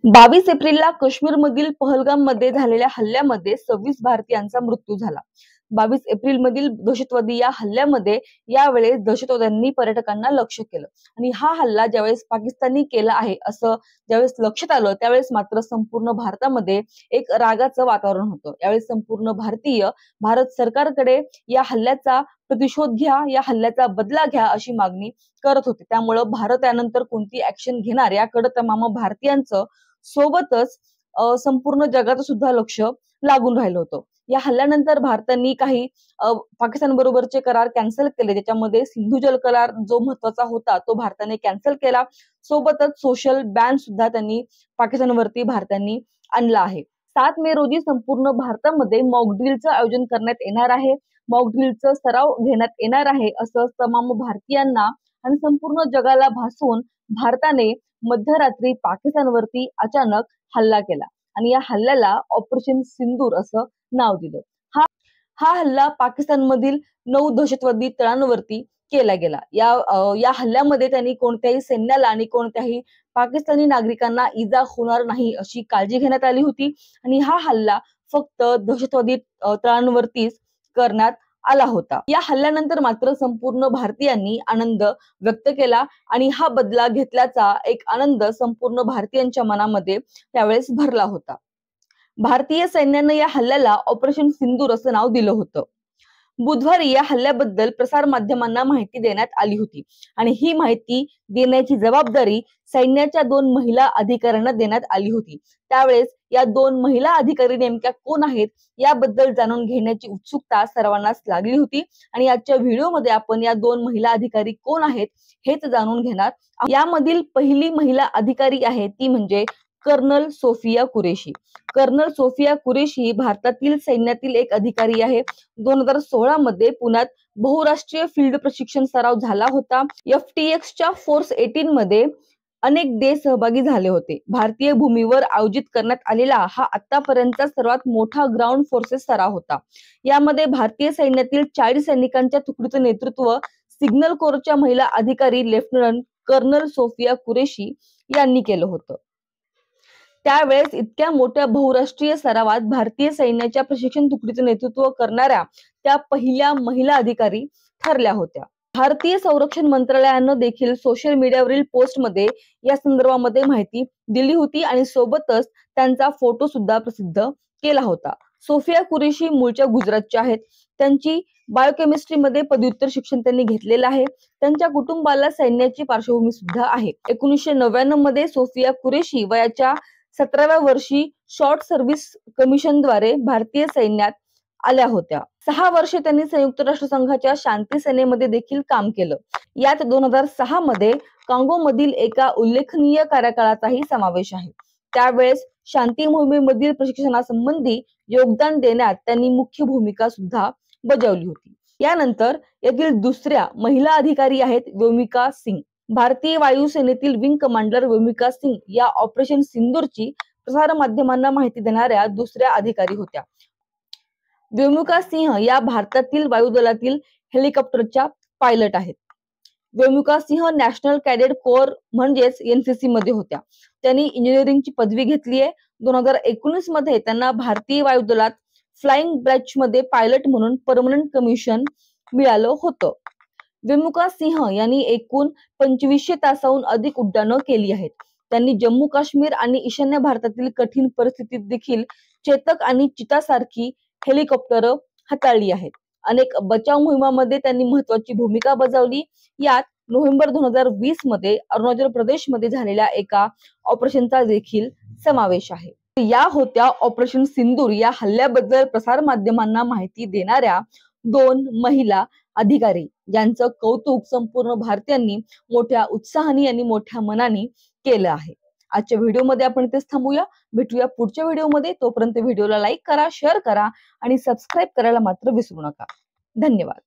22 एप्रिलला काश्मीरमधील पहलगाममध्ये झालेल्या हल्ल्यामध्ये 26 भारतीयांचा मृत्यू झाला. 22 एप्रिल मधील दहशतवादी या हल्ल्यामध्ये यावेळेस दहशतवाद्यांनी पर्यटकांना लक्ष्य केलं आणि हा हल्ला ज्यावेळेस पाकिस्ताननी केला आहे असं ज्यावेळेस लक्षात आलं त्यावेळेस मात्र संपूर्ण भारतामध्ये एक रागाचं वातावरण होतं. यावेळेस संपूर्ण भारतीय भारत सरकारकडे या हल्ल्याचा प्रतिशोध घ्या, या हल्ल्याचा बदला घ्या अशी मागणी करत होते. त्यामुळे भारत यानंतर कोणती ऍक्शन घेणार याकडे तमाम भारतीयांचं सोबतच संपूर्ण जगाचं सुद्धा लक्ष लागून राहिलं होतं. या हल्ल्यानंतर भारताने काही पाकिस्तान बरोबरचे करार कॅन्सल केले, ज्याच्यामध्ये सिंधू जल करार जो महत्वाचा होता तो भारताने कॅन्सल केला. सोबतच सोशल बॅन सुद्धा त्यांनी पाकिस्तानवरती भारताने आणला आहे. 7 मे रोजी संपूर्ण भारतामध्ये मॉक ड्रिलचं आयोजन करण्यात येणार आहे. मॉक ड्रिलचा सराव घेण्यात येणार आहे असं तमाम भारतीयांना आणि संपूर्ण जगाला भासवून भारताने मध्यरात्री पाकिस्तानवरती अचानक हल्ला केला आणि या हल्ल्याला ऑपरेशन सिंदूर असं नाव दिलं. हा हल्ला पाकिस्तानमधील 9 दहशतवादी तळांवरती केला गेला. या हल्ल्यामध्ये त्यांनी कोणत्याही सैन्याला आणि कोणत्याही पाकिस्तानी नागरिकांना इजा होणार नाही अशी काळजी घेण्यात आली होती आणि हा हल्ला फक्त दहशतवादी तळांवरतीच करण्यात आला होता. या हल्ल्यानंतर मात्र संपूर्ण भारतीयांनी आनंद व्यक्त केला आणि हा बदला घेतल्याचा एक आनंद संपूर्ण भारतीयांच्या मनामध्ये त्यावेळेस भरला होता. भारतीय सैन्याने या हल्ल्याला ऑपरेशन सिंदूर असं नाव दिलं होतं. बुधवारी या हल्ल्याबद्दल प्रसार माध्यमांना माहिती देण्यात आली होती आणि ही माहिती देण्याची जबाबदारी सैन्याच्या 2 महिला अधिकाऱ्यांना देण्यात आली होती. त्यावेळेस या 2 महिला अधिकारी नेमक्या कोण आहेत याबद्दल जाणून घेण्याची उत्सुकता सर्वांनाच लागली होती आणि आजच्या व्हिडिओमध्ये आपण या 2 महिला अधिकारी कोण आहेत हेच जाणून घेणार. यामधील पहिली महिला अधिकारी आहे ती म्हणजे कर्नल सोफिया कुरेशी. कर्नल सोफिया कुरेशी ही भारतातील सैन्यातील एक अधिकारी आहे. 2016 मध्ये पुण्यात बहुराष्ट्रीय फील्ड प्रशिक्षण सराव झाला होता. FTXच्या फोर्स 18 मध्ये अनेक देश सहभागी झाले होते. भारतीय भूमीवर आयोजित करण्यात आलेला हा आतापर्यंतचा सर्वात मोठा ग्राउंड फोर्सेस सराव होता. यामध्ये भारतीय सैन्यातील 40 सैनिकांच्या तुकडीचं नेतृत्व सिग्नल कोरच्या महिला अधिकारी लेफ्टनंट कर्नल सोफिया कुरेशी यांनी केलं होतं. त्यावेळेस इतक्या मोठ्या बहुराष्ट्रीय सरावात भारतीय सैन्याच्या प्रशिक्षण तुकडीचं नेतृत्व करणाऱ्या त्या पहिल्या महिला अधिकारी ठरल्या होत्या. भारतीय संरक्षण मंत्रालयानं देखील सोशल मीडियावरील पोस्टमध्ये या संदर्भामध्ये माहिती दिली होती आणि सोबतच त्यांचा फोटो सुद्धा प्रसिद्ध केला होता. सोफिया कुरेशी मूळच्या गुजरातच्या आहेत. त्यांची बायोकेमिस्ट्रीमध्ये पदव्युत्तर शिक्षण त्यांनी घेतलेलं आहे. त्यांच्या कुटुंबाला सैन्याची पार्श्वभूमी सुद्धा आहे. 1999 मध्ये सोफिया कुरेशी वयाच्या 17व्या वर्षी शॉर्ट सर्व्हिस कमिशनद्वारे भारतीय सैन्यात आल्या होत्या. 6 वर्षे त्यांनी संयुक्त राष्ट्र संघाच्या शांती सेनेमध्ये देखील काम केलं. यात 2006 मध्ये कांगो मधील एका उल्लेखनीय कार्यकाळाचाही समावेश आहे. त्यावेळेस शांती मोहिमेमधील प्रशिक्षणासंबंधी योगदान देण्यात त्यांनी मुख्य भूमिका सुद्धा बजावली होती. यानंतर यातील दुसऱ्या महिला अधिकारी आहेत व्योमिका सिंग. भारतीय वायुसेनेतील विंग कमांडर व्योमिका सिंग या ऑपरेशन सिंदूरची प्रसार माध्यमांना माहिती देणाऱ्या दुसऱ्या अधिकारी होत्या. व्योमिका सिंह या भारतातील वायुदलातील हेलिकॉप्टरच्या पायलट आहेत. Vyomika Singh national cadet core म्हणजेच NCC मध्ये होत्या. त्यांनी इंजिनिअरिंगची पदवी घेतली आहे. 2019 मध्ये त्यांना भारतीय वायुदलात फ्लाइंग ब्रॅच मध्ये पायलट म्हणून परमनंट कमिशन मिळालं होतं. व्योमिका सिंह यांनी एकूण 2500 तासाहून अधिक उड्डाणं केली आहेत. त्यांनी जम्मू काश्मीर आणि ईशान्य भारतातील कठीण परिस्थितीत देखील चेतक आणि चिता सारखी हेलिकॉप्टर हाताळली आहेत. अनेक बचाव मोहिमांमध्ये त्यांनी महत्वाची भूमिका बजावली. यात नोव्हेंबर 2020 मध्ये अरुणाचल प्रदेश मध्ये झालेल्या एका ऑपरेशनचा देखील समावेश आहे. या होत्या ऑपरेशन सिंदूर या हल्ल्याबद्दल प्रसार माध्यमांना माहिती देणाऱ्या 2 महिला अधिकारी, ज्यांचं कौतुक संपूर्ण भारतीयांनी मोठ्या उत्साहाने आणि मोठ्या मनाने केलं आहे. आजच्या व्हिडिओमध्ये आपण इथेच थांबूया. भेटूया पुढच्या व्हिडिओमध्ये. तोपर्यंत व्हिडिओला लाईक करा, शेअर करा आणि सबस्क्राईब करायला मात्र विसरू नका. धन्यवाद.